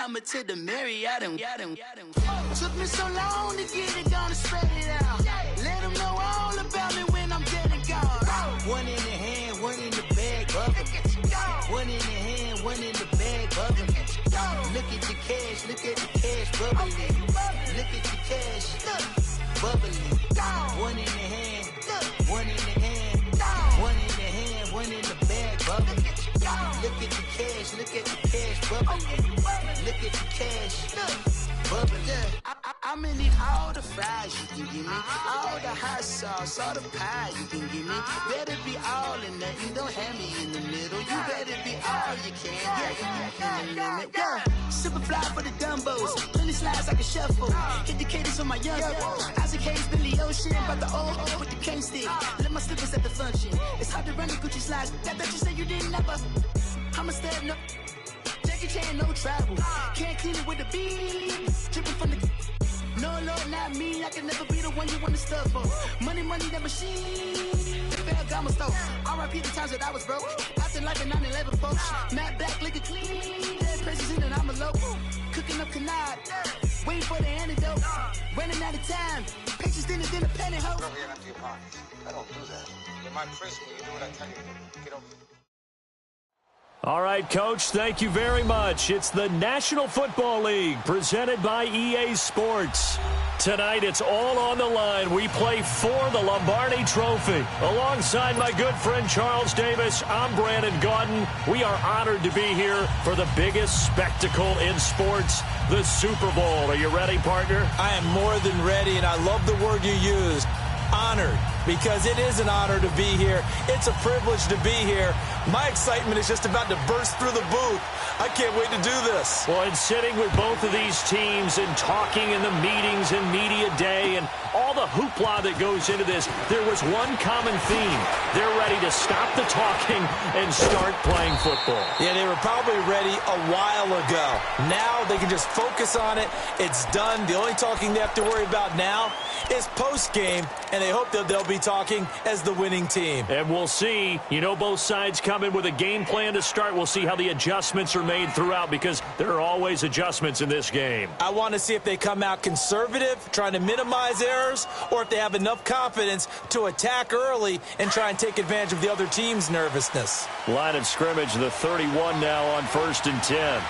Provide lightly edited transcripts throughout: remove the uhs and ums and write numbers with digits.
Bahama to the Marriott. Took me so long to get it, gonna spread it out. Let them know all about me when I'm dead and gone. One in the hand, one in the bag, bubbling. One in the hand, one in the bag, bubbling. Look at the cash, bubbling. Look at the cash, bubbling. One in the hand, one in the hand, one in the hand, one in the bag, bubbling. Look at the cash, bubbling. Look at the cash, bubbling. I'ma need all the fries you can give me, all the hot sauce, all the pie you can give me. Better be all or nothing, don't have me in the middle. You better be all you can, yeah, in the limit, yeah. Super fly for the Dumbos, plenty slides like a shuffle. Hit the cadence on my young Isaac Hayes, Billy Ocean, about the old with the cane stick. Let my slippers at the function. It's hard to run the Gucci slides. That bet you say you didn't never. I'ma step no. Jackie Chan, no travel. Can't clean it with a beat. Dripping from the. No, not me. I can never be the one you want to stuff for. Money, that machine. Fair Gama store. R.I.P. the times that I was broke. Acting like a 9/11 folks. Matte black, liquor clean. Dead president and I'm a local. Cooking up canard. Waiting for the antidote. Running out of time. Patience than a pantyhose. Over here and empty your pockets. I don't do that. In my prison, you do what I tell you to do. Get over here. All right, Coach, thank you very much. It's the National Football League presented by EA Sports. Tonight, it's all on the line. We play for the Lombardi Trophy. Alongside my good friend Charles Davis, I'm Brandon Gaudin. We are honored to be here for the biggest spectacle in sports, the Super Bowl. Are you ready, partner? I am more than ready, and I love the word you used. Honored, because it is an honor to be here. It's a privilege to be here. My excitement is just about to burst through the booth. I can't wait to do this. Well, and sitting with both of these teams and talking in the meetings and media day and all the hoopla that goes into this, there was one common theme. They're ready to stop the talking and start playing football. Yeah, they were probably ready a while ago. Now they can just focus on it. It's done. The only talking they have to worry about now is post-game, and they hope that they'll be talking as the winning team. And we'll see. You know, both sides come in with a game plan to start. We'll see how the adjustments are made throughout, because there are always adjustments in this game. I want to see if they come out conservative, trying to minimize errors, or if they have enough confidence to attack early and try and take advantage of the other team's nervousness. Line of scrimmage, the 31 now on 1st and 10.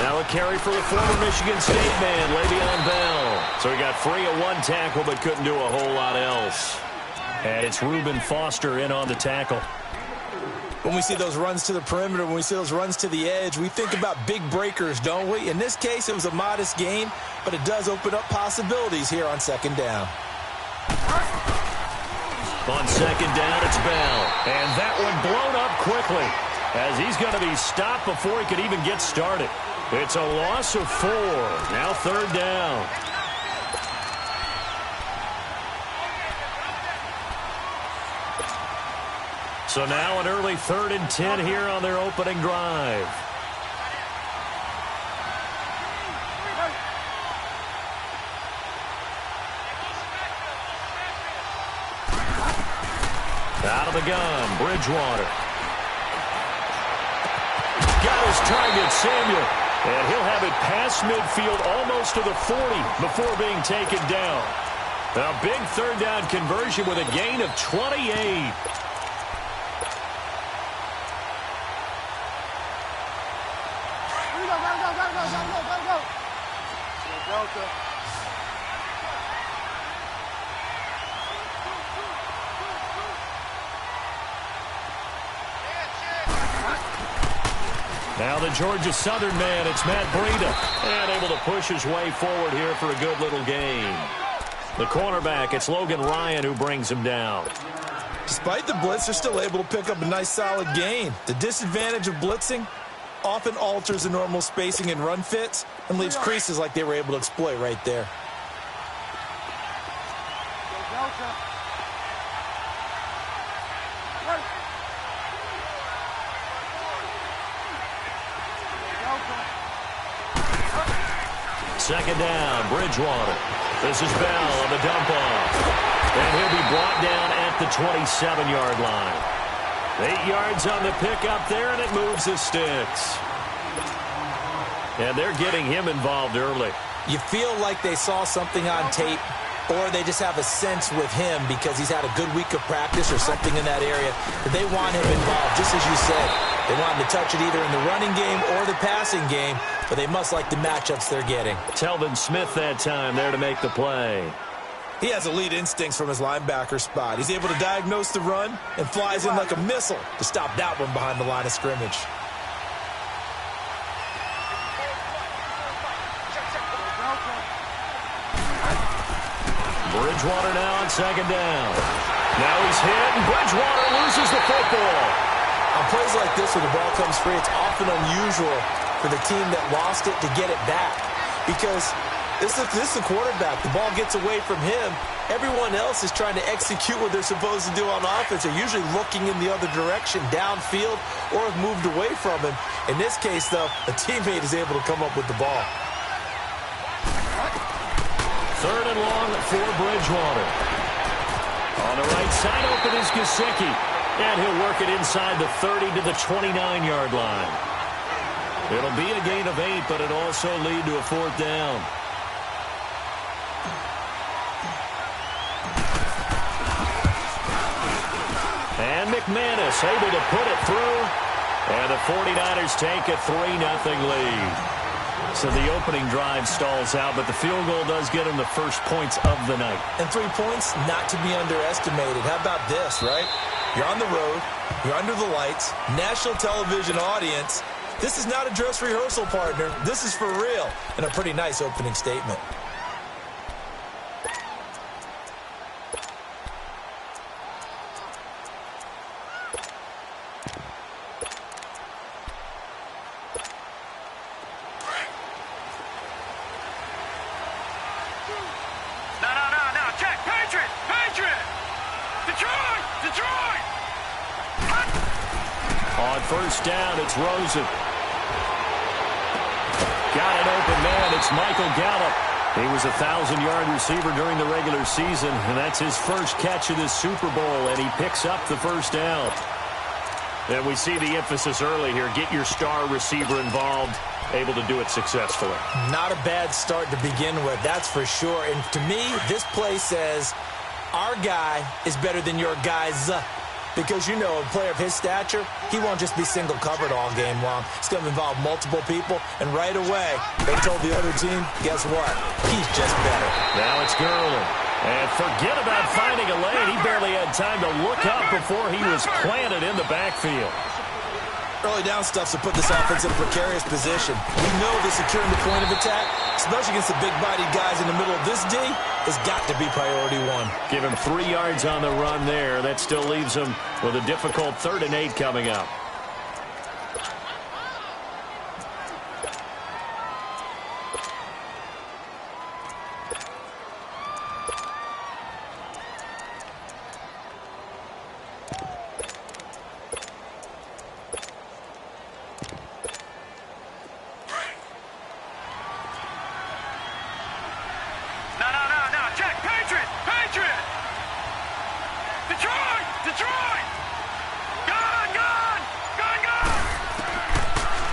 Now a carry for the former Michigan State man, Le'Veon Bell. So he got free of one tackle but couldn't do a whole lot else. And it's Reuben Foster in on the tackle. When we see those runs to the perimeter, when we see those runs to the edge, we think about big breakers, don't we? In this case, it was a modest gain, but it does open up possibilities here on 2nd down. On 2nd down, it's Bell. And that one blown up quickly, as he's going to be stopped before he could even get started. It's a loss of 4. Now 3rd down. So now an early 3rd and 10 here on their opening drive. Out of the gun, Bridgewater. Got his target, Samuel. And he'll have it past midfield, almost to the 40, before being taken down. A big 3rd down conversion with a gain of 28. Now the Georgia Southern man, it's Matt Breida. And able to push his way forward here for a good little gain. The cornerback, it's Logan Ryan who brings him down. Despite the blitz, they're still able to pick up a nice solid gain. The disadvantage of blitzing often alters the normal spacing and run fits and leaves creases like they were able to exploit right there. Second down, Bridgewater. This is Bell on the dump off. And he'll be brought down at the 27-yard line. 8 yards on the pickup there, and it moves the sticks. And they're getting him involved early. You feel like they saw something on tape, or they just have a sense with him because he's had a good week of practice or something in that area that they want him involved, just as you said. They want him to touch it either in the running game or the passing game, but they must like the matchups they're getting. Telvin Smith that time there to make the play. He has elite instincts from his linebacker spot. He's able to diagnose the run and flies in like a missile to stop that one behind the line of scrimmage. Bridgewater now on second down. Now he's hit, and Bridgewater loses the football. On plays like this where the ball comes free, it's often unusual for the team that lost it to get it back because this is the quarterback. The ball gets away from him. Everyone else is trying to execute what they're supposed to do on offense. They're usually looking in the other direction, downfield, or have moved away from him. In this case, though, a teammate is able to come up with the ball. 3rd and long for Bridgewater. On the right side, open is Gesicki. And he'll work it inside the 30 to the 29-yard line. It'll be a gain of 8, but it'll also lead to a 4th down. And McManus able to put it through. And the 49ers take a 3-0 lead. So the opening drive stalls out, but the field goal does get them the first points of the night. And 3 points, not to be underestimated. How about this, right? You're on the road. You're under the lights. National television audience. This is not a dress rehearsal, partner. This is for real. And a pretty nice opening statement. First down, it's Rosen. Got an open man, it's Michael Gallup. He was a 1,000-yard receiver during the regular season, and that's his first catch of this Super Bowl, and he picks up the first down. And we see the emphasis early here. Get your star receiver involved, able to do it successfully. Not a bad start to begin with, that's for sure. And to me, this play says, our guy is better than your guy's. Because, you know, a player of his stature, he won't just be single covered all game long. It's going to involve multiple people, and right away, they told the other team, guess what? He's just better. Now it's Gurley. And forget about finding a lane. He barely had time to look up before he was planted in the backfield. Early down stuff's to put this offense in a precarious position. We know that securing the point of attack, especially against the big-bodied guys in the middle of this D, has got to be priority 1. Give him 3 yards on the run there. That still leaves him with a difficult 3rd and 8 coming up.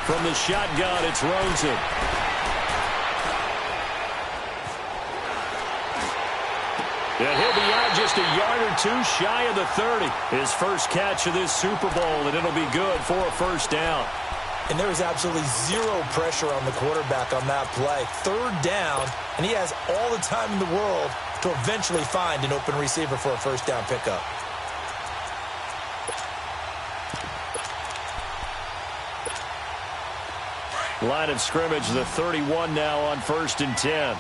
From the shotgun, it's Rosen. And he'll be out just a yard or 2 shy of the 30. His first catch of this Super Bowl, and it'll be good for a first down. And there was absolutely zero pressure on the quarterback on that play. 3rd down, and he has all the time in the world to eventually find an open receiver for a first down pickup. Line of scrimmage, the 31 now on 1st and 10.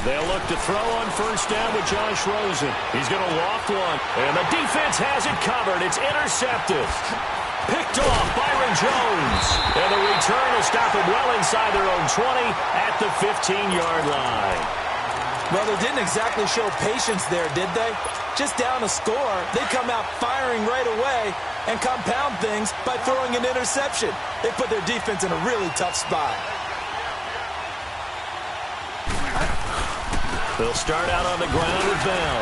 They'll look to throw on first down with Josh Rosen. He's going to loft one, and the defense has it covered. It's intercepted. Picked off Byron Jones. And the return will stop him well inside their own 20 at the 15-yard line. Well, they didn't exactly show patience there, did they? Just down a score, they come out firing right away and compound things by throwing an interception. They put their defense in a really tough spot. They'll start out on the ground with Bell.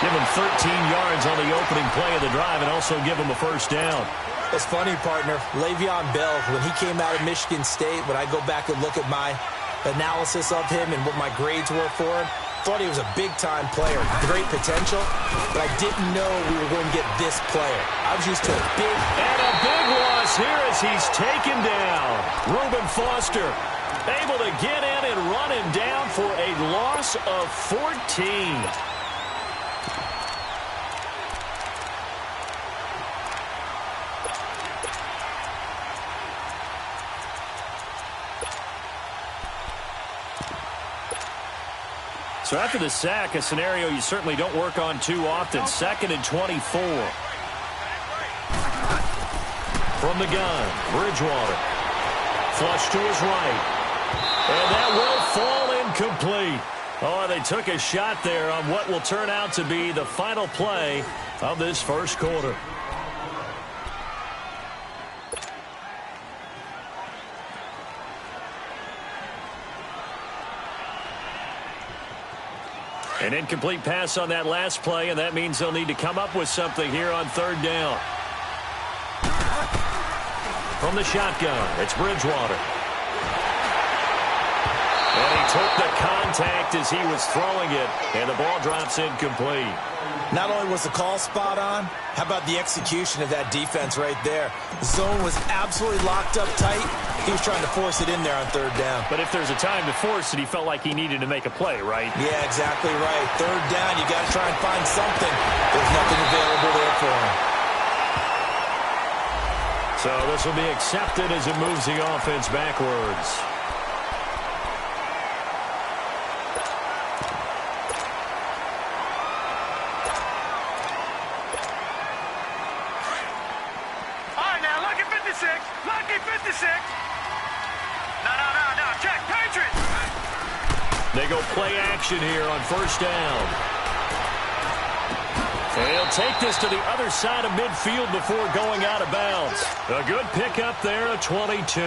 Give him 13 yards on the opening play of the drive and also give him a first down. It's funny, partner. Le'Veon Bell, when he came out of Michigan State, when I go back and look at my analysis of him and what my grades were for him, thought he was a big-time player, great potential, but I didn't know we were going to get this player. I was used to a big... And a big loss here as he's taken down. Reuben Foster able to get in and run him down for a loss of 14. So after the sack, a scenario you certainly don't work on too often. 2nd and 24. From the gun, Bridgewater. Flush to his right. And that will fall incomplete. Oh, they took a shot there on what will turn out to be the final play of this first quarter. An incomplete pass on that last play, and that means they'll need to come up with something here on 3rd down. From the shotgun, it's Bridgewater. And he took the contact as he was throwing it, and the ball drops incomplete. Not only was the call spot on, how about the execution of that defense right there? The zone was absolutely locked up tight. He was trying to force it in there on 3rd down. But if there's a time to force it, he felt like he needed to make a play, right? Yeah, exactly right. 3rd down, you got to try and find something. There's nothing available there for him. So this will be accepted as it moves the offense backwards. They go play action here on 1st down. And he'll take this to the other side of midfield before going out of bounds. A good pickup there, a 22.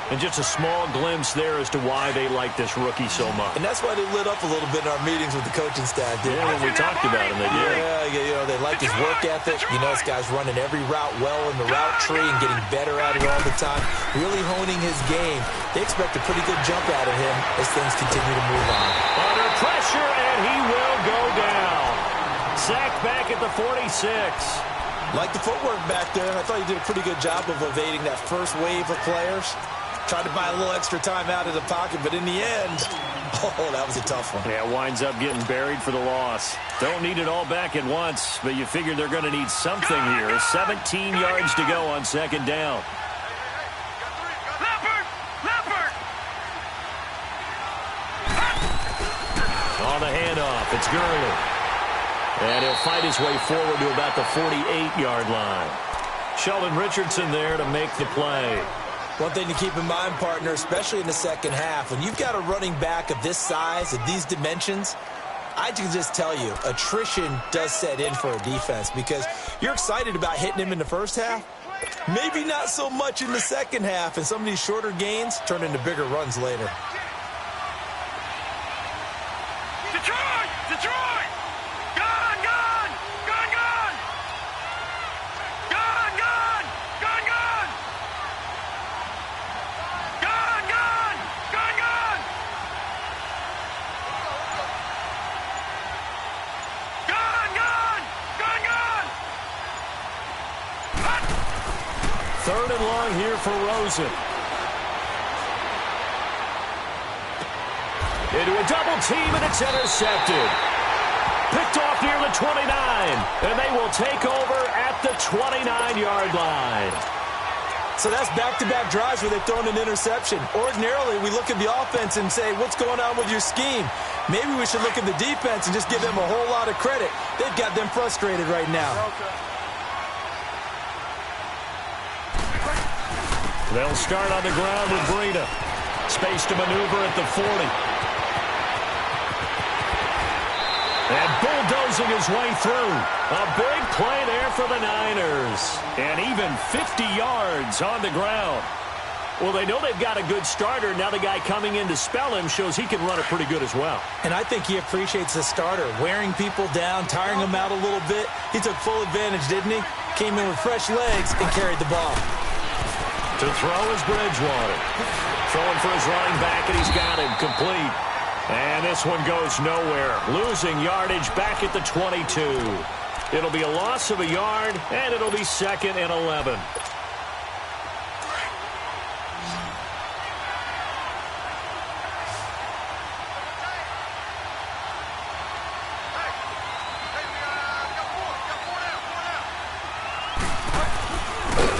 And just a small glimpse there as to why they like this rookie so much. And that's why they lit up a little bit in our meetings with the coaching staff. Yeah, when we talked about him, they did. Yeah, you know, they like his work ethic. You know, this guy's running every route well in the route tree and getting better at it all the time. Really honing his game. They expect a pretty good jump out of him as things continue to move on. Under pressure, and he will go down. Sacked back at the 46. Like the footwork back there, and I thought he did a pretty good job of evading that first wave of players. Tried to buy a little extra time out of the pocket, but in the end, oh, that was a tough one. Yeah, winds up getting buried for the loss. Don't need it all back at once, but you figure they're going to need something here. 17 yards to go on 2nd down. On the handoff, it's Gurley. And he'll fight his way forward to about the 48-yard line. Sheldon Richardson there to make the play. One thing to keep in mind, partner, especially in the second half, when you've got a running back of this size, of these dimensions, I can just tell you, attrition does set in for a defense because you're excited about hitting him in the first half. Maybe not so much in the second half, and some of these shorter gains turn into bigger runs later. Detroit! Detroit! Gone! Gone! Gone! Gone! Gone! Gone! Gone! Gone! Gone! Gone! Gone! Gone! Gone! Gone! Gone! Gone! 3rd and long here for Rosen. Into a double team, and it's intercepted. Picked off near the 29, and they will take over at the 29-yard line. So that's back-to-back drives where they've thrown an interception. Ordinarily, we look at the offense and say, what's going on with your scheme? Maybe we should look at the defense and just give them a whole lot of credit. They've got them frustrated right now. They'll start on the ground with Breida. Space to maneuver at the 40. And bulldozing his way through. A big play there for the Niners. And even 50 yards on the ground. Well, they know they've got a good starter. Now the guy coming in to spell him shows he can run it pretty good as well. And I think he appreciates the starter, wearing people down, tiring them out a little bit. He took full advantage, didn't he? Came in with fresh legs and carried the ball. To throw is Bridgewater. Throwing for his running back, and he's got him complete. And this one goes nowhere. Losing yardage back at the 22. It'll be a loss of a yard, and it'll be 2nd and 11.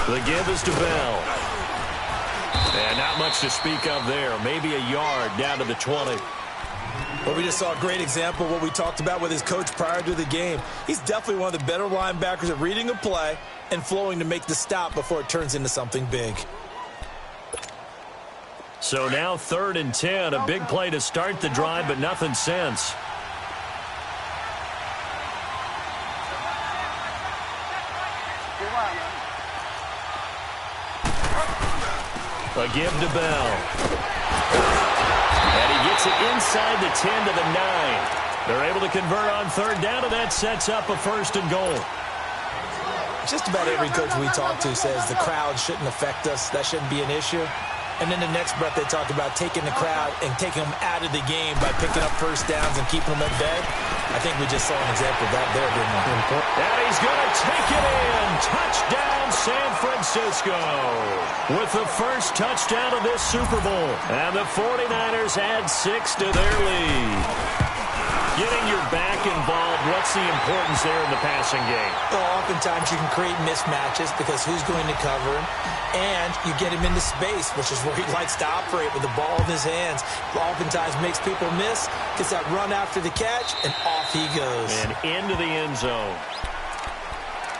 The give is to Bell. And not much to speak of there. Maybe a yard down to the 20. Well, we just saw a great example of what we talked about with his coach prior to the game. He's definitely one of the better linebackers at reading a play and flowing to make the stop before it turns into something big. So now 3rd and 10. A big play to start the drive, but nothing since. A give to Bell. And he gets it inside the 10 to the 9. They're able to convert on 3rd down, and that sets up a 1st and goal. Just about every coach we talk to says the crowd shouldn't affect us. That shouldn't be an issue. And then the next breath they talk about taking the crowd and taking them out of the game by picking up 1st downs and keeping them at bay. I think we just saw an example of that there, didn't we? And he's going to take it in. Touchdown, San Francisco. With the first touchdown of this Super Bowl. And the 49ers add 6 to their lead. Getting your back involved, what's the importance there in the passing game? Well, oftentimes you can create mismatches because who's going to cover him, and you get him into space, which is where he likes to operate with the ball in his hands. Oftentimes makes people miss, gets that run after the catch, and off he goes. And into the end zone.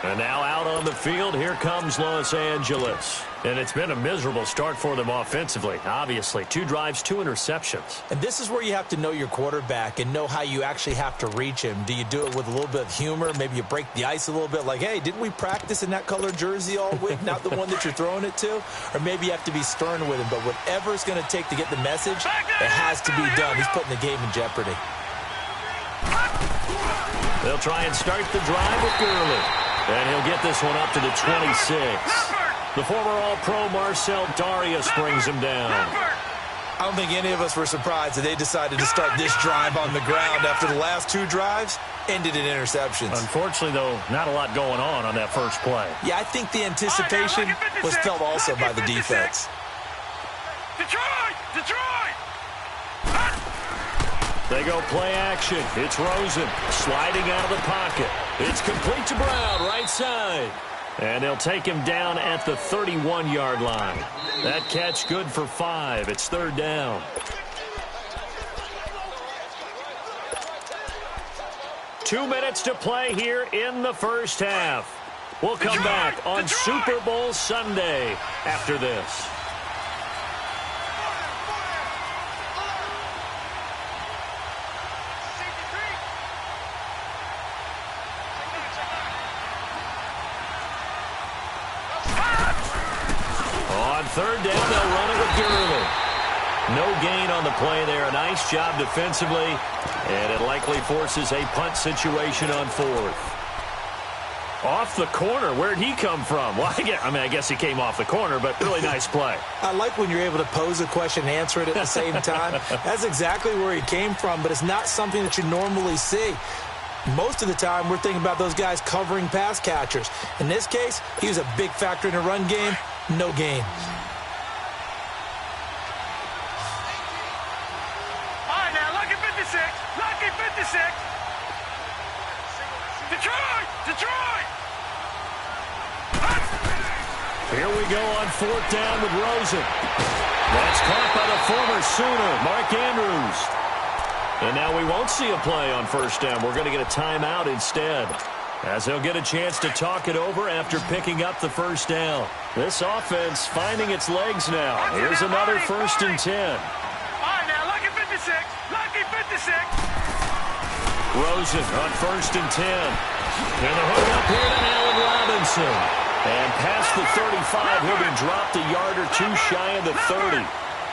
And now out on the field, here comes Los Angeles. And it's been a miserable start for them offensively, obviously. 2 drives, 2 interceptions. And this is where you have to know your quarterback and know how you actually have to reach him. Do you do it with a little bit of humor? Maybe you break the ice a little bit like, hey, didn't we practice in that color jersey all week? Not the one that you're throwing it to? Or maybe you have to be stern with him. But whatever it's going to take to get the message, it has to be done. He's putting the game in jeopardy. They'll try and start the drive with Gurley. And he'll get this one up to the 26. The former All-Pro Marcel Darius brings him down. I don't think any of us were surprised that they decided to start this drive on the ground after the last 2 drives ended in interceptions. Unfortunately, though, not a lot going on that first play. Yeah, I think the anticipation was felt also by the defense. Detroit! They go play action. It's Rosen sliding out of the pocket. It's complete to Brown, right side. And they'll take him down at the 31-yard line. That catch good for 5. It's 3rd down. Two minutes to play here in the first half. We'll come back on Super Bowl Sunday after this. On 3rd down, they'll run it with Gurley. No gain on the play there. A nice job defensively, and it likely forces a punt situation on 4th. Off the corner. Where'd he come from? Well, I guess he came off the corner, but really nice play. I like when you're able to pose a question and answer it at the same time. That's exactly where he came from, but it's not something that you normally see. Most of the time, we're thinking about those guys covering pass catchers. In this case, he was a big factor in the run game. No gain. All right, now, lucky 56. Lucky 56. Detroit! Here we go on 4th down with Rosen. That's caught by the former Sooner, Mark Andrews. And now we won't see a play on 1st down. We're going to get a timeout instead, as they'll get a chance to talk it over after picking up the 1st down. This offense finding its legs now. Here's another 1st and 10. All right, now, lucky 56. Lucky 56. Rosen on 1st and 10. And the hook up here to Allen Robinson. And past the 35, he'll be dropped a yard or two shy of the 30.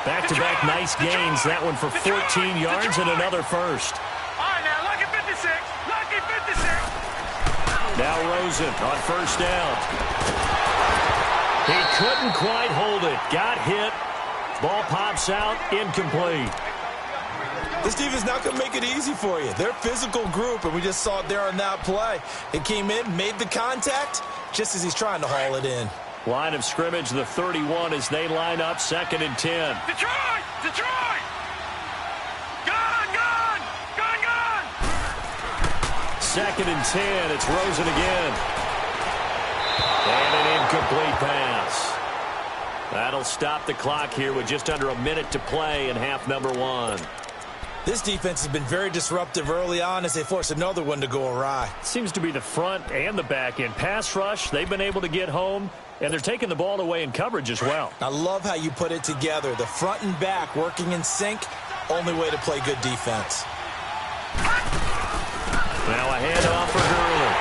Back-to-back nice gains. That one for 14 yards and another first. All right, now, lucky 56. Lucky 56. Now Rosen on first down. He couldn't quite hold it. Got hit. Ball pops out. Incomplete. This defense not going to make it easy for you. They're a physical group, and we just saw it there on that play. It came in, made the contact, just as he's trying to haul it in. Line of scrimmage, the 31 as they line up, 2nd and 10. Detroit! Detroit! Gone! Gone! Gone! Gone! 2nd and 10. It's Rosen again. And an incomplete pass. That'll stop the clock here with just under a minute to play in half number 1. This defense has been very disruptive early on as they force another one to go awry. Seems to be the front and the back end. Pass rush, they've been able to get home, and they're taking the ball away in coverage as well. I love how you put it together. The front and back working in sync, only way to play good defense. Now a handoff for Gurley.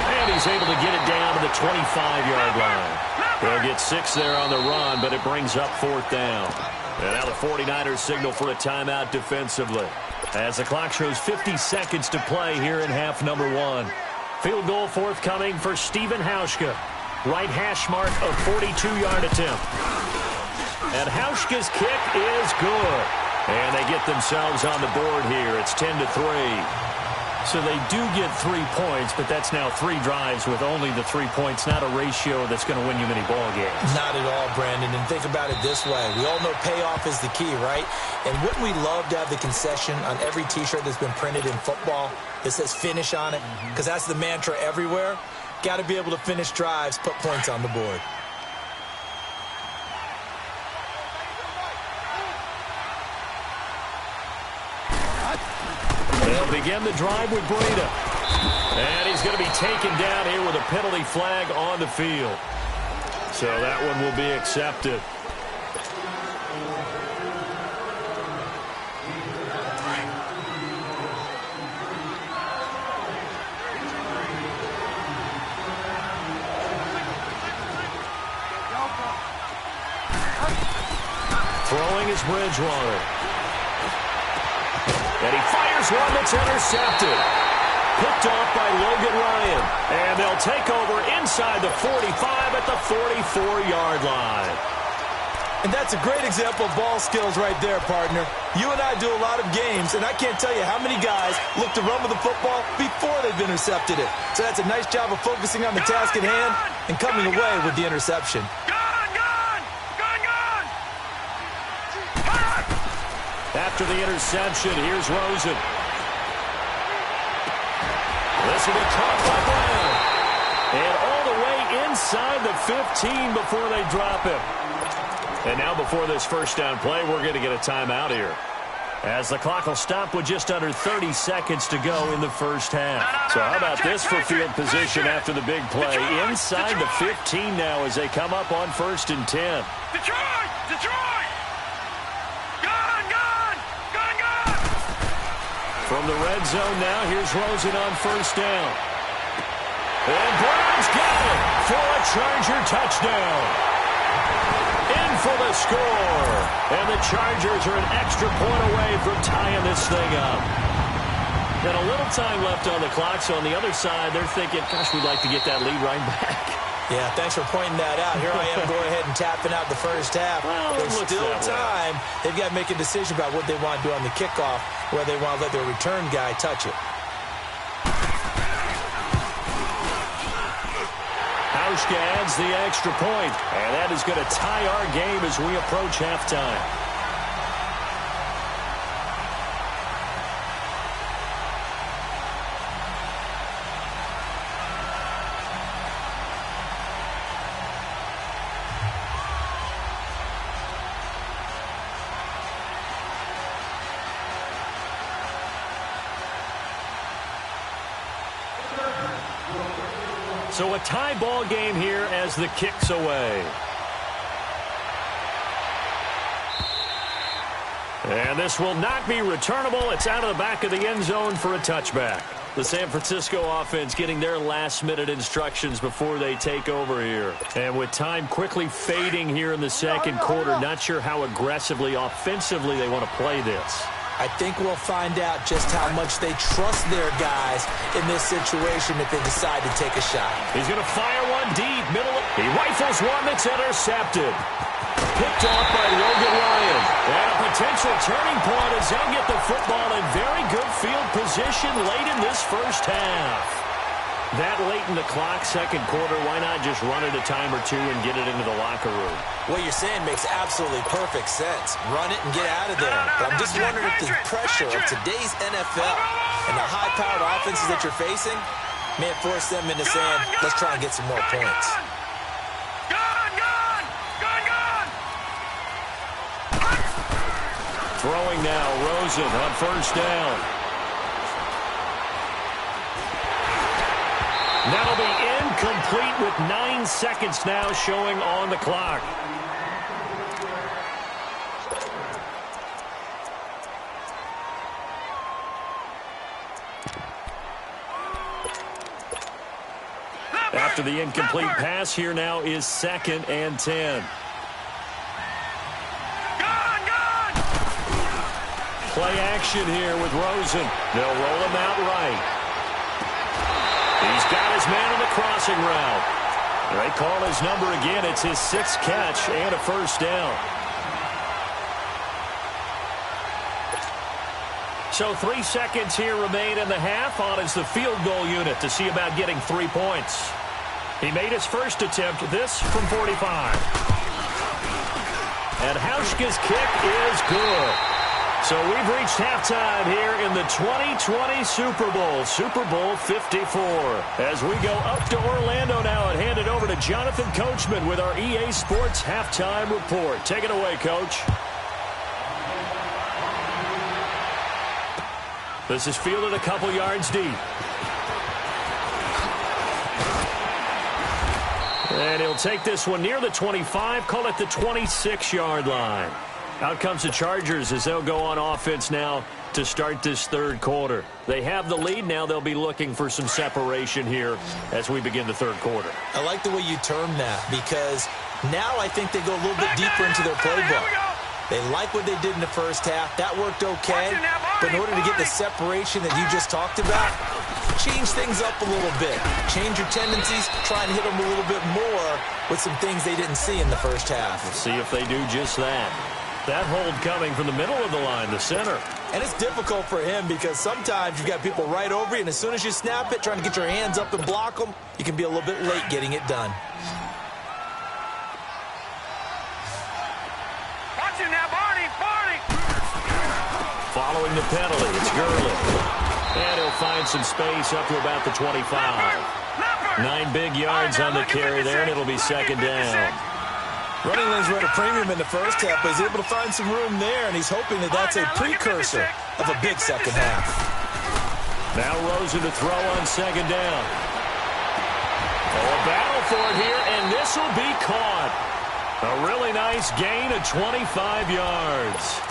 And he's able to get it down to the 25-yard line. They'll get 6 there on the run, but it brings up 4th down. And now the 49ers signal for a timeout defensively. As the clock shows 50 seconds to play here in half number 1. Field goal forthcoming for Stephen Hauschka. Right hash mark of 42-yard attempt. And Hauschka's kick is good. And they get themselves on the board here. It's 10-3. So they do get 3 points, but that's now 3 drives with only the 3 points, not a ratio that's going to win you many ball games. Not at all, Brandon. And think about it this way. We all know payoff is the key, right? And wouldn't we love to have the concession on every T-shirt that's been printed in football that says finish on it? Because that's the mantra everywhere. Got to be able to finish drives, put points on the board. They'll begin the drive with Breida. And he's going to be taken down here with a penalty flag on the field. So that one will be accepted. Throwing is Bridgewater. And he fires one that's intercepted. Picked off by Logan Ryan. And they'll take over inside the 45 at the 44-yard line. And that's a great example of ball skills right there, partner. You and I do a lot of games, and I can't tell you how many guys look to run with the football before they've intercepted it. So that's a nice job of focusing on the task at hand and coming away with the interception. After the interception, here's Rosen. This will be caught by Brown. And all the way inside the 15 before they drop him. And now before this first down play, we're going to get a timeout here. As the clock will stop with just under 30 seconds to go in the first half. So how about this for field position after the big play? Inside the 15 now as they come up on 1st and 10. Detroit! Detroit! From the red zone now, here's Rosen on first down. And Brown's got it for a Charger touchdown. In for the score. And the Chargers are an extra point away from tying this thing up. And a little time left on the clock, so on the other side, they're thinking, gosh, we'd like to get that lead right back. Yeah, thanks for pointing that out. Here I am going ahead and tapping out the first half. Well, there's still time. They've got to make a decision about what they want to do on the kickoff, where they want to let their return guy touch it. Hauschka adds the extra point, and that is going to tie our game as we approach halftime. So a tie ball game here as the kick's away. And this will not be returnable. It's out of the back of the end zone for a touchback. The San Francisco offense getting their last-minute instructions before they take over here. And with time quickly fading here in the second quarter, not sure how aggressively, offensively they want to play this. I think we'll find out just how much they trust their guys in this situation if they decide to take a shot. He's going to fire one deep, middle. He rifles one that's intercepted. Picked off by Logan Ryan. And a potential turning point as they'll get the football in very good field position late in this first half. That late in the clock, second quarter, why not just run it a time or two and get it into the locker room? What you're saying makes absolutely perfect sense. Run it and get out of there. But I'm just wondering if the pressure of today's NFL and the high-powered offenses that you're facing may force them into saying, let's try and get some more points. Throwing now, Rosen on first down. That'll be incomplete with 9 seconds now showing on the clock. After the incomplete pass, here now is 2nd and 10. Play action here with Rosen. They'll roll him out right. He's got his man on the crossing route. They call his number again. It's his 6th catch and a first down. So 3 seconds here remain in the half. On is the field goal unit to see about getting 3 points. He made his first attempt, this from 45. And Hauschka's kick is good. So we've reached halftime here in the 2020 Super Bowl, Super Bowl 54. As we go up to Orlando now and hand it over to Jonathan Coachman with our EA Sports Halftime Report. Take it away, Coach. This is fielded a couple yards deep. And he'll take this one near the 25, call it the 26-yard line. Out comes the Chargers as they'll go on offense now to start this third quarter. They have the lead. Now they'll be looking for some separation here as we begin the third quarter. I like the way you term that because now I think they go a little bit deeper into their playbook. They like what they did in the first half. That worked okay. But in order to get the separation that you just talked about, change things up a little bit. Change your tendencies. Try and hit them a little bit more with some things they didn't see in the first half. We'll see if they do just that. That hold coming from the middle of the line, the center. And it's difficult for him because sometimes you've got people right over you, and as soon as you snap it, trying to get your hands up and block them, you can be a little bit late getting it done. Watch him now, Barney! Following the penalty, it's Gurley. And he'll find some space up to about the 25. 9 big yards on the carry there, and it'll be second down. Running lanes were at a premium in the first half, but he's able to find some room there, and he's hoping that that's a precursor of a big second half. Now Rosen to throw on second down. Oh, a battle for it here, and this will be caught. A really nice gain of 25 yards.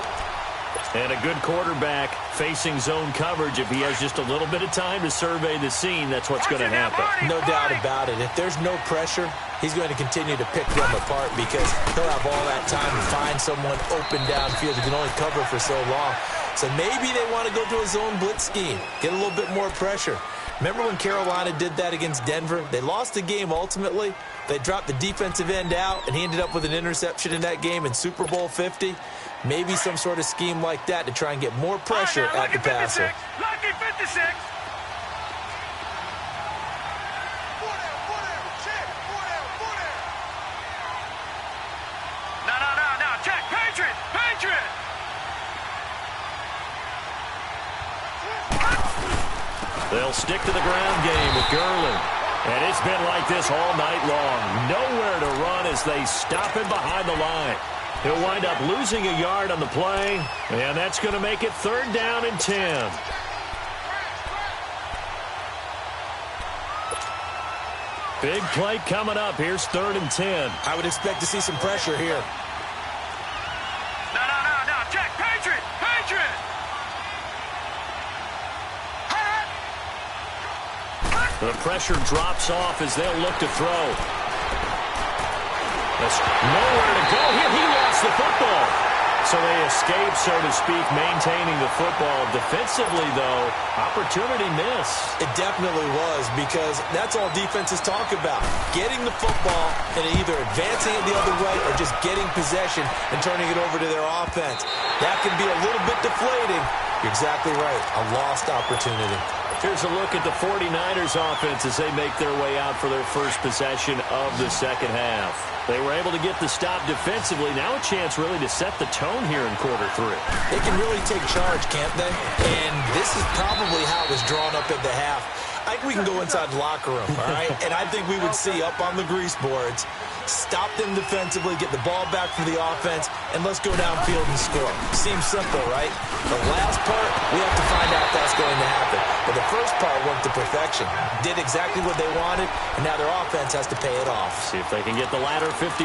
And a good quarterback facing zone coverage. If he has just a little bit of time to survey the scene, that's what's going to happen. No doubt about it. If there's no pressure, he's going to continue to pick them apart because he'll have all that time to find someone open downfield. He can only cover for so long. So maybe they want to go to a zone blitz scheme, get a little bit more pressure. Remember when Carolina did that against Denver? They lost the game ultimately. They dropped the defensive end out, and he ended up with an interception in that game in Super Bowl 50. Maybe some sort of scheme like that to try and get more pressure at the passer. Lucky 56. No. Check. Patriot. They'll stick to the ground game with Gurley. And it's been like this all night long. Nowhere to run as they stop him behind the line. He'll wind up losing a yard on the play, and that's going to make it 3rd down and 10. Big play coming up. Here's 3rd and 10. I would expect to see some pressure here. No. Check. Patriot. The pressure drops off as they'll look to throw. There's nowhere to go here. He lost the football. So they escape, so to speak, maintaining the football. Defensively, though, opportunity miss. It definitely was, because that's all defenses talk about. Getting the football and either advancing it the other way or just getting possession and turning it over to their offense. That can be a little bit deflating. You're exactly right. A lost opportunity. Here's a look at the 49ers offense as they make their way out for their first possession of the second half. They were able to get the stop defensively. Now a chance really to set the tone here in quarter three. They can really take charge, can't they? And this is probably how it was drawn up at the half. I think we can go inside the locker room, all right? And I think we would see up on the grease boards, stop them defensively, get the ball back for the offense, and let's go downfield and score. Seems simple, right? The last part, we have to find out if that's going to happen. But the first part worked to perfection. Did exactly what they wanted, and now their offense has to pay it off. See if they can get the latter 50%.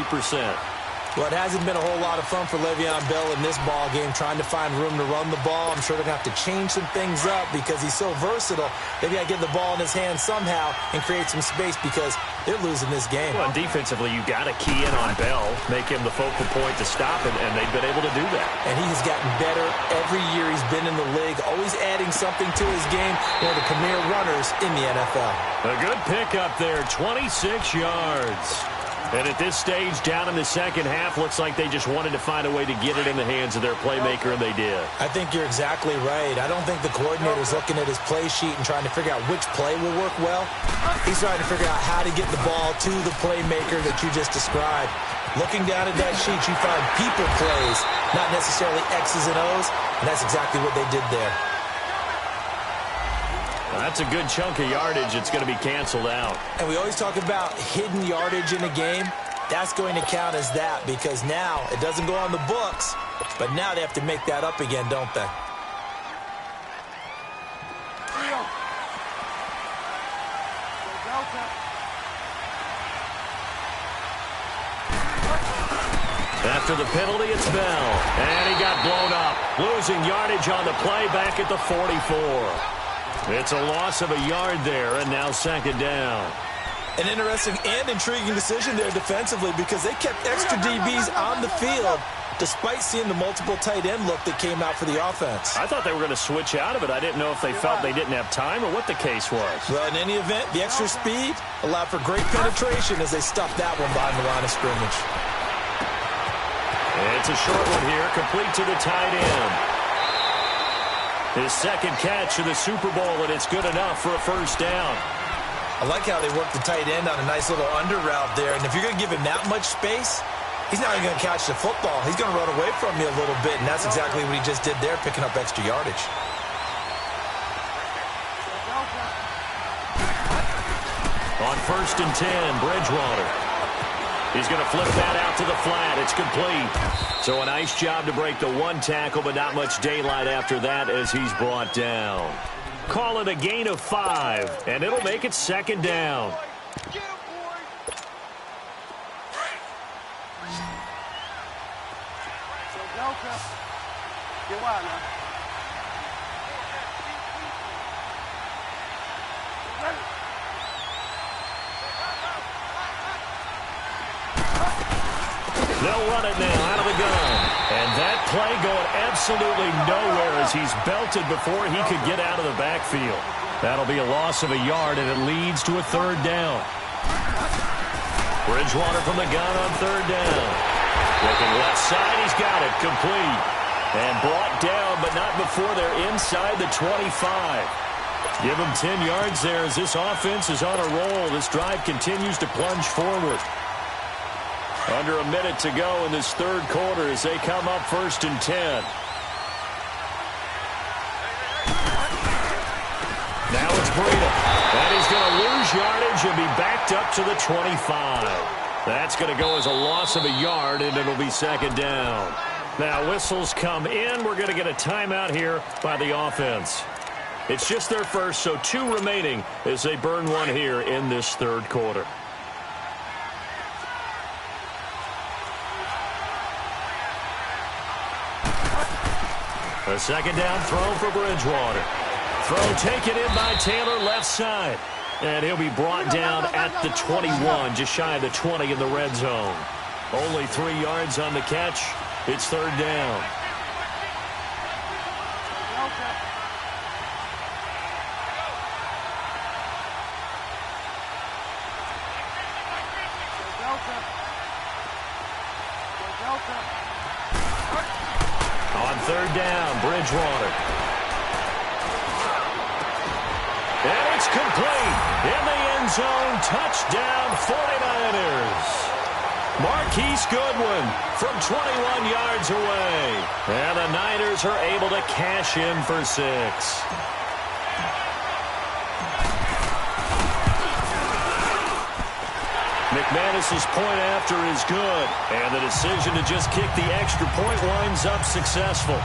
Well, it hasn't been a whole lot of fun for Le'Veon Bell in this ball game, trying to find room to run the ball. I'm sure they're going to have to change some things up because he's so versatile. They've got to get the ball in his hands somehow and create some space because they're losing this game. Well, defensively, you got to key in on Bell, make him the focal point to stop him, and they've been able to do that. And he has gotten better every year he's been in the league, always adding something to his game. One of the premier runners in the NFL. A good pickup there, 26 yards. And at this stage, down in the second half, looks like they just wanted to find a way to get it in the hands of their playmaker, and they did. I think you're exactly right. I don't think the coordinator's looking at his play sheet and trying to figure out which play will work well. He's trying to figure out how to get the ball to the playmaker that you just described. Looking down at that sheet, you find people plays, not necessarily X's and O's, and that's exactly what they did there. That's a good chunk of yardage. It's going to be canceled out. And we always talk about hidden yardage in a game. That's going to count as that because now it doesn't go on the books, but now they have to make that up again, don't they? After the penalty, it's Bell. And he got blown up. Losing yardage on the play back at the 44. It's a loss of a yard there, and now second down. An interesting and intriguing decision there defensively because they kept extra DBs on the field despite seeing the multiple tight end look that came out for the offense. I thought they were going to switch out of it. I didn't know if they felt they didn't have time or what the case was. Well, in any event, the extra speed allowed for great penetration as they stuffed that one behind the line of scrimmage. It's a short one here, complete to the tight end. His second catch of the Super Bowl, and it's good enough for a first down. I like how they work the tight end on a nice little under route there. And if you're going to give him that much space, he's not even going to catch the football. He's going to run away from you a little bit, and that's exactly what he just did there, picking up extra yardage. On 1st and 10, Bridgewater. He's going to flip that out to the flat. It's complete. So a nice job to break the one tackle, but not much daylight after that as he's brought down. Call it a gain of 5, and it'll make it second down. They'll run it now out of the gun. And that play going absolutely nowhere as he's belted before he could get out of the backfield. That'll be a loss of a yard, and it leads to a third down. Bridgewater from the gun on third down. Looking left side, he's got it. Complete. And brought down, but not before they're inside the 25. Give him 10 yards there as this offense is on a roll. This drive continues to plunge forward. Under a minute to go in this third quarter as they come up 1st and 10. Now it's Breida. And he's going to lose yardage and be backed up to the 25. That's going to go as a loss of a yard, and it'll be second down. Now whistles come in. We're going to get a timeout here by the offense. It's just their first, so 2 remaining as they burn one here in this third quarter. A second down throw for Bridgewater. Throw taken in by Taylor left side. And he'll be brought down at the 21, just shy of the 20 in the red zone. Only 3 yards on the catch. It's third down. On third down, Bridgewater. And it's complete. In the end zone, touchdown 49ers. Marquise Goodwin from 21 yards away. And the Niners are able to cash in for 6. McManus's point after is good. And the decision to just kick the extra point winds up successful.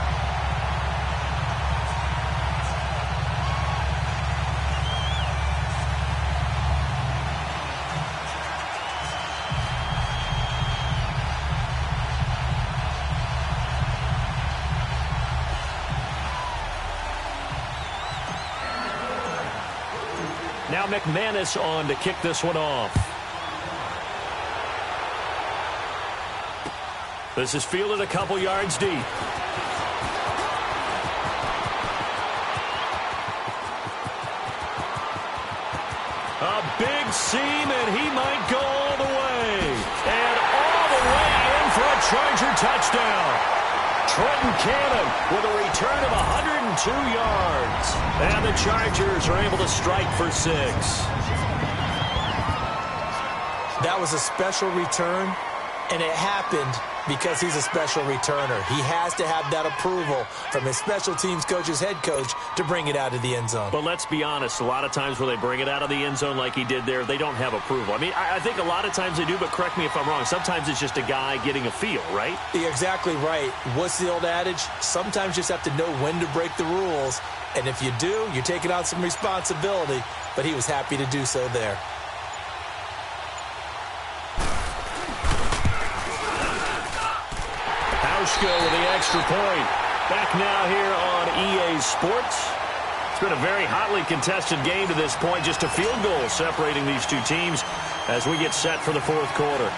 Now McManus on to kick this one off. This is fielded a couple yards deep. A big seam, and he might go all the way. And all the way in for a Charger touchdown. Trenton Cannon with a return of 102 yards. And the Chargers are able to strike for 6. That was a special return, and it happened because he's a special returner. He has to have that approval from his special teams coach's head coach to bring it out of the end zone. But let's be honest, a lot of times when they bring it out of the end zone like he did there, they don't have approval. I mean, I think a lot of times they do, but correct me if I'm wrong. Sometimes it's just a guy getting a feel, right? You're exactly right. What's the old adage? Sometimes you just have to know when to break the rules. And if you do, you're taking on some responsibility. But he was happy to do so there. With the extra point. Back now here on EA Sports. It's been a very hotly contested game to this point. Just a field goal separating these two teams as we get set for the fourth quarter.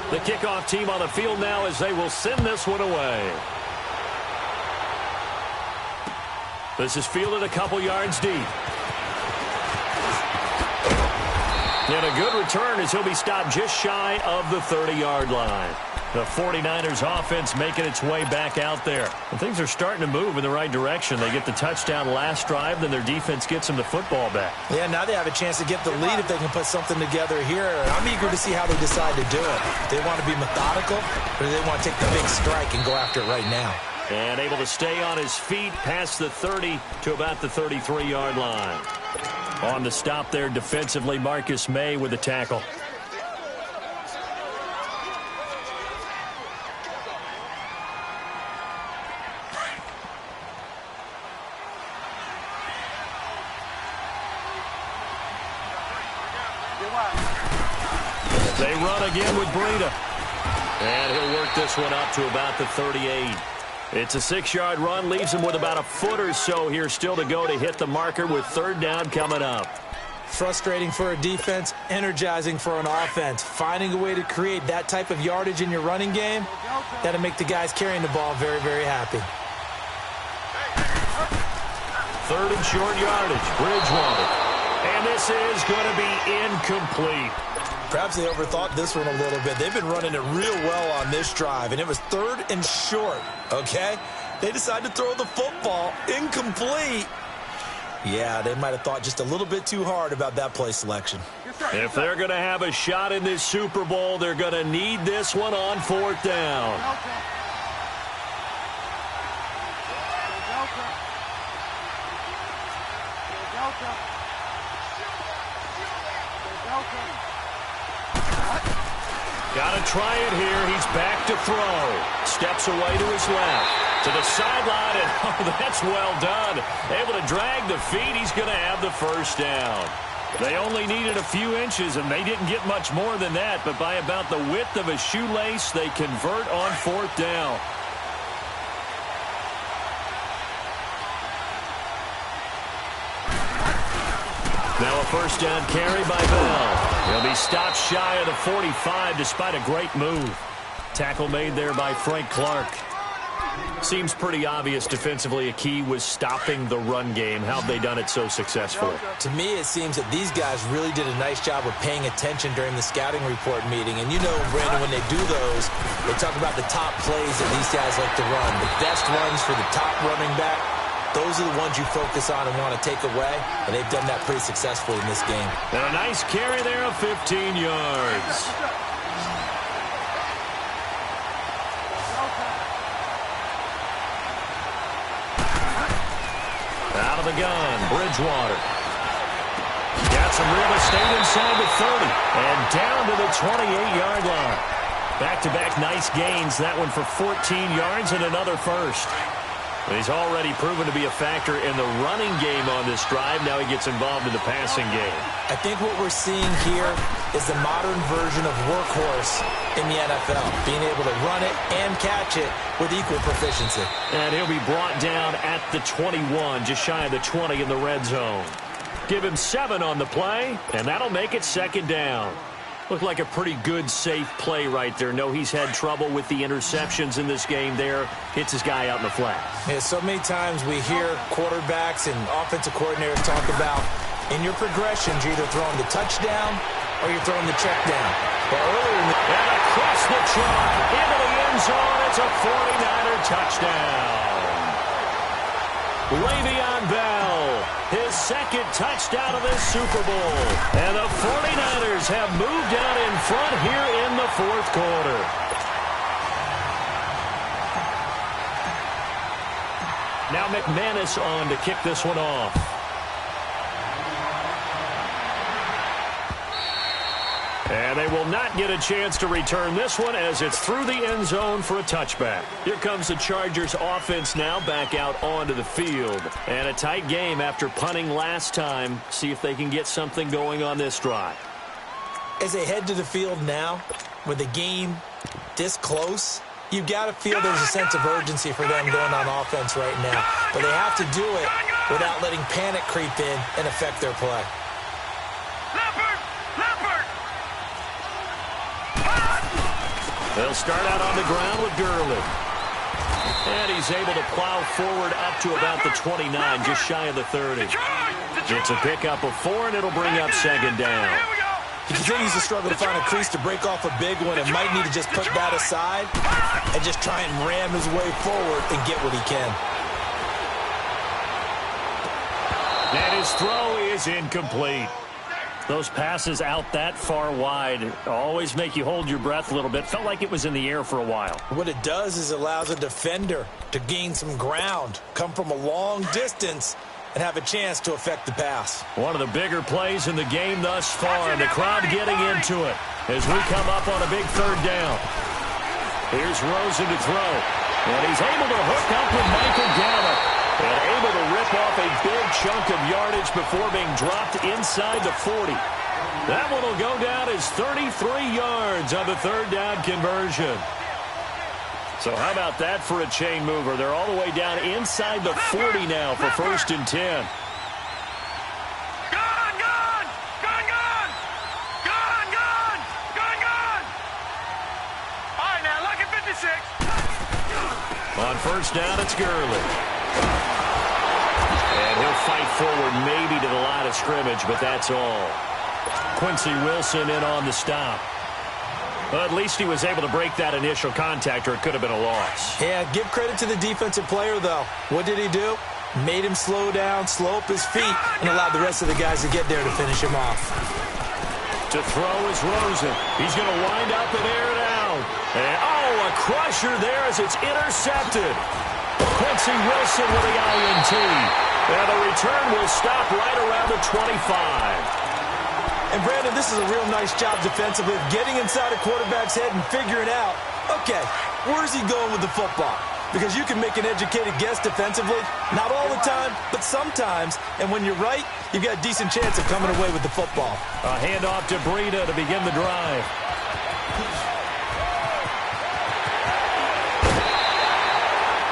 The kickoff team on the field now as they will send this one away. This is fielded a couple yards deep. And a good return as he'll be stopped just shy of the 30-yard line. The 49ers offense making its way back out there. And things are starting to move in the right direction. They get the touchdown last drive, then their defense gets them the football back. Yeah, now they have a chance to get the lead if they can put something together here. I'm eager to see how they decide to do it. They want to be methodical, or do they want to take the big strike and go after it right now? And able to stay on his feet past the 30 to about the 33-yard line. On the stop there defensively, Marcus May with the tackle. They run again with Breida. And he'll work this one up to about the 38. It's a 6-yard run, leaves him with about a foot or so here still to go to hit the marker with third down coming up. Frustrating for a defense, energizing for an offense. Finding a way to create that type of yardage in your running game, that'll make the guys carrying the ball very, very happy. Third and short yardage, Bridgewater. And this is going to be incomplete. Perhaps they overthought this one a little bit. They've been running it real well on this drive, and it was third and short, okay? They decided to throw the football incomplete. Yeah, they might have thought just a little bit too hard about that play selection. If they're going to have a shot in this Super Bowl, they're going to need this one on fourth down. Got to try it here. He's back to throw. Steps away to his left. To the sideline, and oh, that's well done. Able to drag the feet. He's going to have the first down. They only needed a few inches, and they didn't get much more than that, but by about the width of a shoelace, they convert on 4th down. Now a first down carry by Bell. He'll be stopped shy of the 45 despite a great move. Tackle made there by Frank Clark. Seems pretty obvious defensively a key was stopping the run game. How have they done it so successfully? To me, it seems that these guys really did a nice job of paying attention during the scouting report meeting. And you know, Brandon, when they do those, they talk about the top plays that these guys like to run. The best runs for the top running back. Those are the ones you focus on and want to take away, and they've done that pretty successfully in this game. And a nice carry there of 15 yards. Out of the gun, Bridgewater. Got some real estate inside the 30, and down to the 28-yard line. Back-to-back nice gains, that one for 14 yards and another first. He's already proven to be a factor in the running game on this drive. Now he gets involved in the passing game. I think what we're seeing here is the modern version of workhorse in the NFL, being able to run it and catch it with equal proficiency. And he'll be brought down at the 21, just shy of the 20 in the red zone. Give him 7 on the play, and that'll make it 2nd down. Looked like a pretty good, safe play right there. No, he's had trouble with the interceptions in this game there. Hits his guy out in the flat. Yeah, so many times we hear quarterbacks and offensive coordinators talk about, in your progressions, you're either throwing the touchdown or you're throwing the check down. But earlier in the... And across the chalk, into the end zone, it's a 49er touchdown. Le'Veon Bell, his 2nd touchdown of this Super Bowl. And the 49ers have moved out in front here in the 4th quarter. Now McManus on to kick this one off. And they will not get a chance to return this one as it's through the end zone for a touchback. Here comes the Chargers offense now back out onto the field. And a tight game after punting last time. See if they can get something going on this drive. As they head to the field now, with the game this close, you've got to feel there's a sense of urgency for them going on offense right now. But they have to do it without letting panic creep in and affect their play. They'll start out on the ground with Gurley. And he's able to plow forward up to about the 29, just shy of the 30. It's a pickup of 4, and it'll bring up 2nd down. He continues to struggle to find a crease to break off a big one and might need to just put that aside and just try and ram his way forward and get what he can. And his throw is incomplete. Those passes out that far wide always make you hold your breath a little bit. Felt like it was in the air for a while. What it does is allows a defender to gain some ground, come from a long distance, and have a chance to affect the pass. One of the bigger plays in the game thus far, and the crowd getting into it as we come up on a big 3rd down. Here's Rosen to throw, and he's able to hook up with Michael Gallup. And able to rip off a big chunk of yardage before being dropped inside the 40. That one will go down as 33 yards on the 3rd down conversion. So how about that for a chain mover? They're all the way down inside the 40 now for 1st and 10. All right, now, look at 56. On 1st down, it's Gurley. And he'll fight forward maybe to the line of scrimmage, but that's all. Quincy Wilson in on the stop. Well, at least he was able to break that initial contact, or it could have been a loss. Yeah, give credit to the defensive player, though. What did he do? Made him slow down, slow up his feet, and allowed the rest of the guys to get there to finish him off. To throw is Rosen. He's going to wind up and air it out. And, oh, a crusher there as it's intercepted. Quincy Wilson with the INT. And the return will stop right around the 25. And, Brandon, this is a real nice job defensively of getting inside a quarterback's head and figuring out, okay, where's he going with the football? because you can make an educated guess defensively. Not all the time, but sometimes. And when you're right, you've got a decent chance of coming away with the football. A handoff to Breida to begin the drive.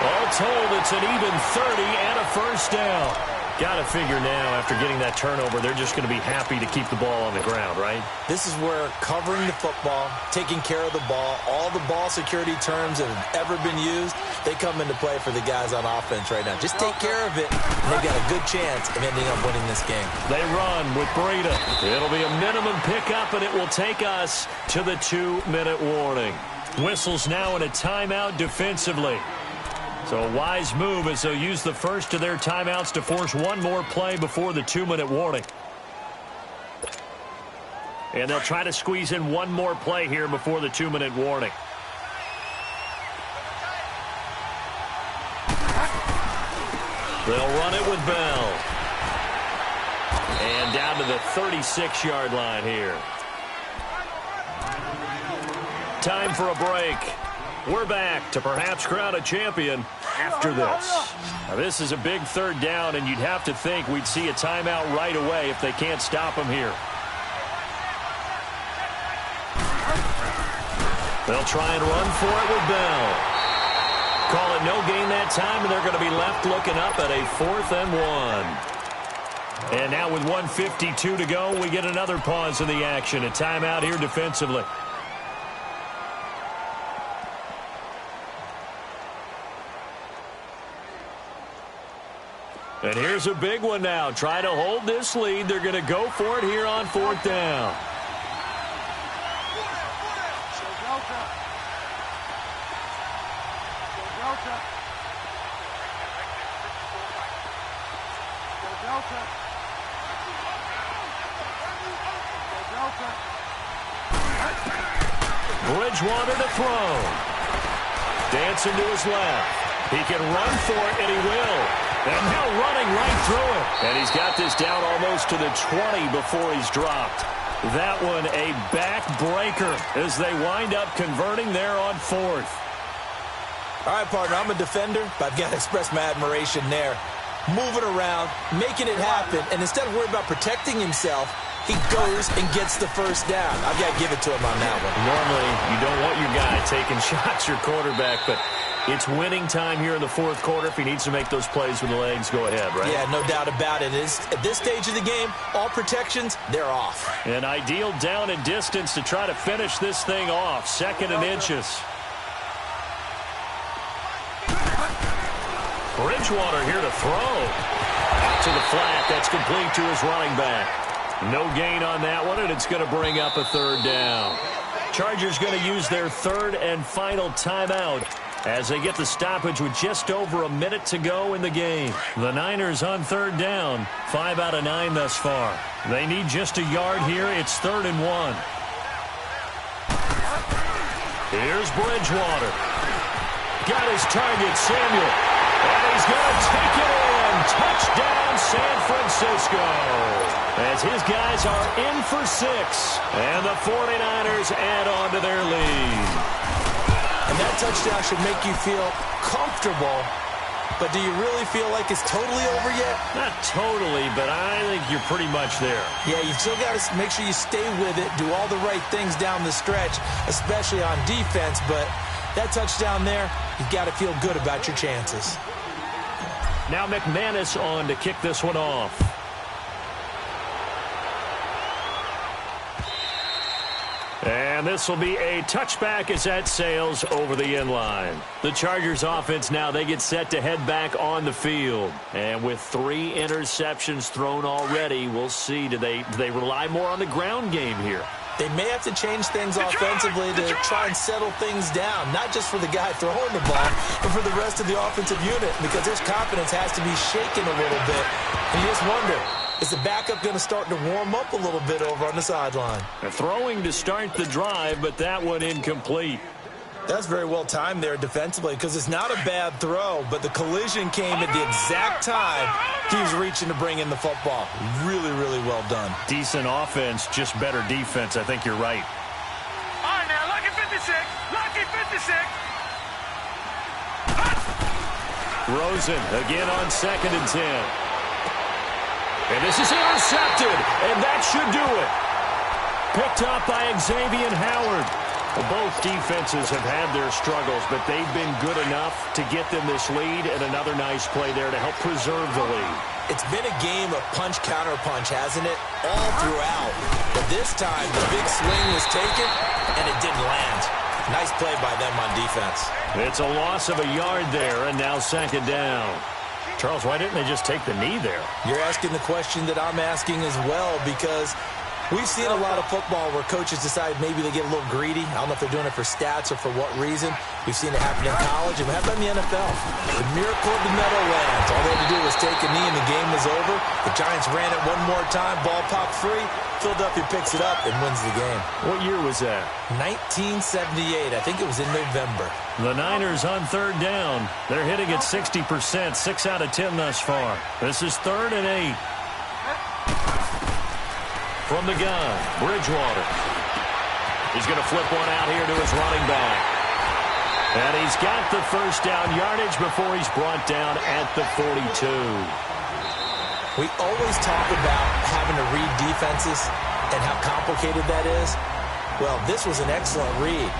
All told, it's an even 30 and a first down. Got to figure now, after getting that turnover, they're just going to be happy to keep the ball on the ground, right? This is where covering the football, taking care of the ball, all the ball security terms that have ever been used, they come into play for the guys on offense right now. Just take care of it, and they've got a good chance of ending up winning this game. They run with Breida. It'll be a minimum pickup, and it will take us to the 2-minute warning. Whistles now in a timeout defensively. So a wise move as they'll use the first of their timeouts to force one more play before the 2-minute warning. And they'll try to squeeze in one more play here before the 2-minute warning. They'll run it with Bell. And down to the 36-yard line here. Time for a break. We're back to perhaps crown a champion after this. Now, this is a big third down, and you'd have to think we'd see a timeout right away if they can't stop them here. They'll try and run for it with Bell. Call it no gain that time, and they're going to be left looking up at a 4th and 1. And now with 1:52 to go, we get another pause in the action. A timeout here defensively. And here's a big one now. Trying to hold this lead. They're going to go for it here on 4th down. Bridgewater to throw. Dancing to his left. He can run for it, and he will. And now running right through it. And he's got this down almost to the 20 before he's dropped. That one a backbreaker as they wind up converting there on 4th. All right, partner, I'm a defender, but I've got to express my admiration there. Moving around, making it happen, and instead of worrying about protecting himself, he goes and gets the first down. I've got to give it to him on that one. Normally, you don't want your guy taking shots, your quarterback, but it's winning time here in the 4th quarter. If he needs to make those plays with the legs, go ahead, right? Yeah, no doubt about it. At this stage of the game, all protections, they're off. An ideal down and distance to try to finish this thing off. 2nd and inches. Bridgewater here to throw. Out to the flat. That's complete to his running back. No gain on that one, and it's going to bring up a 3rd down. Chargers going to use their 3rd and final timeout as they get the stoppage with just over a minute to go in the game. The Niners on 3rd down, 5 out of 9 thus far. They need just a yard here. It's 3rd and 1. Here's Bridgewater. Got his target, Samuel. And he's going to take it in. Touchdown, San Francisco. As his guys are in for 6. And the 49ers add on to their lead. And that touchdown should make you feel comfortable. But do you really feel like it's totally over yet? Not totally, but I think you're pretty much there. Yeah, you've still got to make sure you stay with it, do all the right things down the stretch, especially on defense. But that touchdown there, you've got to feel good about your chances. Now McManus on to kick this one off. And this will be a touchback as that sails over the end line. The Chargers offense now, they get set to head back on the field. And with 3 interceptions thrown already, we'll see. Do they rely more on the ground game here? They may have to change things offensively to try and settle things down, not just for the guy throwing the ball, but for the rest of the offensive unit, because his confidence has to be shaken a little bit. And you just wonder, is the backup going to start to warm up a little bit over on the sideline? Throwing to start the drive, but that one incomplete. That's very well timed there defensively, because it's not a bad throw, but the collision came at the exact time he was reaching to bring in the football. Really, really well done. Decent offense, just better defense. I think you're right. All right, now, lucky 56. Lucky 56. Rosen again on 2nd and 10. And this is intercepted, and that should do it. Picked up by Xavier Howard. Well, both defenses have had their struggles, but they've been good enough to get them this lead, and another nice play there to help preserve the lead. It's been a game of punch-counter-punch, hasn't it? All throughout. But this time, the big swing was taken, and it didn't land. Nice play by them on defense. It's a loss of a yard there, and now 2nd down. Charles, why didn't they just take the knee there? You're asking the question that I'm asking as well, because we've seen a lot of football where coaches decide maybe they get a little greedy. I don't know if they're doing it for stats or for what reason. We've seen it happen in college, and it happened in the NFL. The miracle of the Meadowlands. All they had to do was take a knee, and the game was over. The Giants ran it one more time. Ball popped free. Philadelphia picks it up and wins the game. What year was that? 1978. I think it was in November. The Niners on 3rd down. They're hitting at 60%, 6 out of 10 thus far. This is 3rd and 8. From the gun, Bridgewater. He's going to flip one out here to his running back. And he's got the first down yardage before he's brought down at the 42. We always talk about having to read defenses and how complicated that is. Well, this was an excellent read.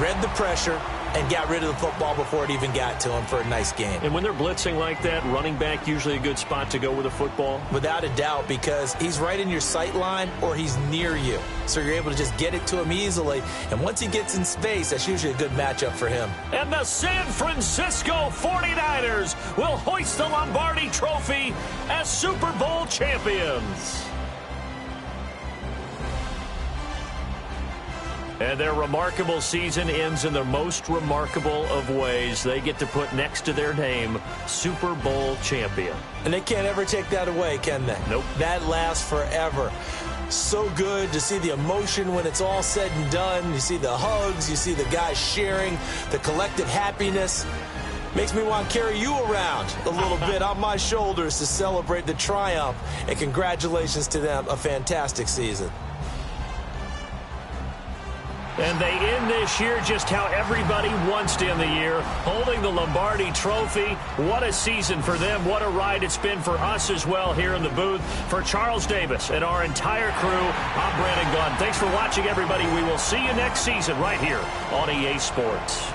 Read the pressure and got rid of the football before it even got to him for a nice game. And when they're blitzing like that, running back usually a good spot to go with a football? Without a doubt, because he's right in your sight line or he's near you. So you're able to just get it to him easily. And once he gets in space, that's usually a good matchup for him. And the San Francisco 49ers will hoist the Lombardi Trophy as Super Bowl champions. And their remarkable season ends in the most remarkable of ways. They get to put next to their name, Super Bowl champion. And they can't ever take that away, can they? Nope. That lasts forever. So good to see the emotion when it's all said and done. You see the hugs. You see the guys sharing, the collective happiness. Makes me want to carry you around a little bit on my shoulders to celebrate the triumph. And congratulations to them. A fantastic season. And they end this year just how everybody wants to end the year, holding the Lombardi Trophy. What a season for them. What a ride it's been for us as well here in the booth. For Charles Davis and our entire crew, I'm Brandon Gunn. Thanks for watching, everybody. We will see you next season right here on EA Sports.